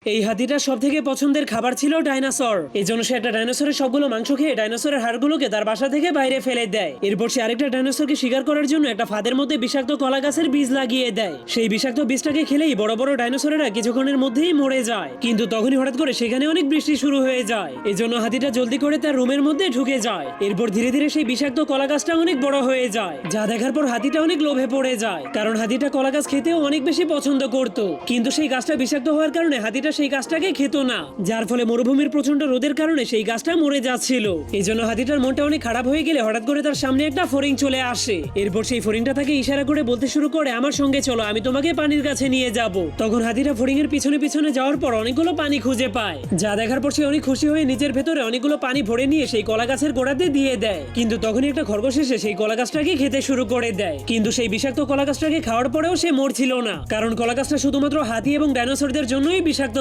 এই হাতিটার সব থেকে পছন্দের খাবার ছিল ডাইনোসর। এই জন্য সে একটা ডাইনোসরের সবগুলো মাংস খেয়ে ডাইনোসরের হাড়গুলোকে তার বাসা থেকে বাইরে ফেলে দেয়। এরপর সে আরেকটা ডাইনোসরকে শিকার করার জন্য একটা ফাঁদের মধ্যে বিষাক্ত কলা গাছের বীজ লাগিয়ে দেয়। সেই বিষাক্ত বীজটাকে খেলেই বড় বড় ডাইনোসরেরা কিছুক্ষণের মধ্যেই মরে যায়। কিন্তু তখনই হঠাৎ করে সেখানে অনেক বৃষ্টি শুরু হয়ে যায়। এই জন্য হাতিটা জলদি করে তার রুমের মধ্যে ঢুকে যায়। এরপর ধীরে ধীরে সেই বিষাক্ত কলা গাছটা অনেক বড় হয়ে যায়, যা দেখার পর হাতিটা অনেক লোভে পড়ে যায়, কারণ হাতিটা কলা গাছ খেতেও অনেক বেশি পছন্দ করত। কিন্তু সেই গাছটা বিষাক্ত হওয়ার কারণে হাতিটা সেই গাছটাকে খেত না, যার ফলে মরুভূমির প্রচন্ড রোদের কারণে সেই গাছটা মরে যাচ্ছিল। এই জন্য হাতিটার মনটা অনেক খারাপ হয়ে গেলে হঠাৎ করে তার সামনে একটা ফড়িং চলে আসে। এরপর সেই ফড়িংটা তাকে ইশারা করে বলতে শুরু করে, আমার সঙ্গে চলো, আমি তোমাকে পানির কাছে নিয়ে যাব। তখন হাতিটা ফড়িং এর পিছনে পিছনে যাওয়ার পর অনেকগুলো পানি খুঁজে পায়, যা দেখার পর সে অনেক খুশি হয়ে নিজের ভেতরে অনেকগুলো পানি ভরে নিয়ে সেই কলা গাছের গোড়াতে দিয়ে দেয়। কিন্তু তখনই একটা খরগোশ এসে সেই কলা গাছটাকে খেতে শুরু করে দেয়। কিন্তু সেই বিষাক্ত কলা গাছটাকে খাওয়ার পরেও সে মরছিল না, কারণ কলা গাছটা শুধুমাত্র হাতি এবং ডাইনোসরদের জন্যই বিষাক্ত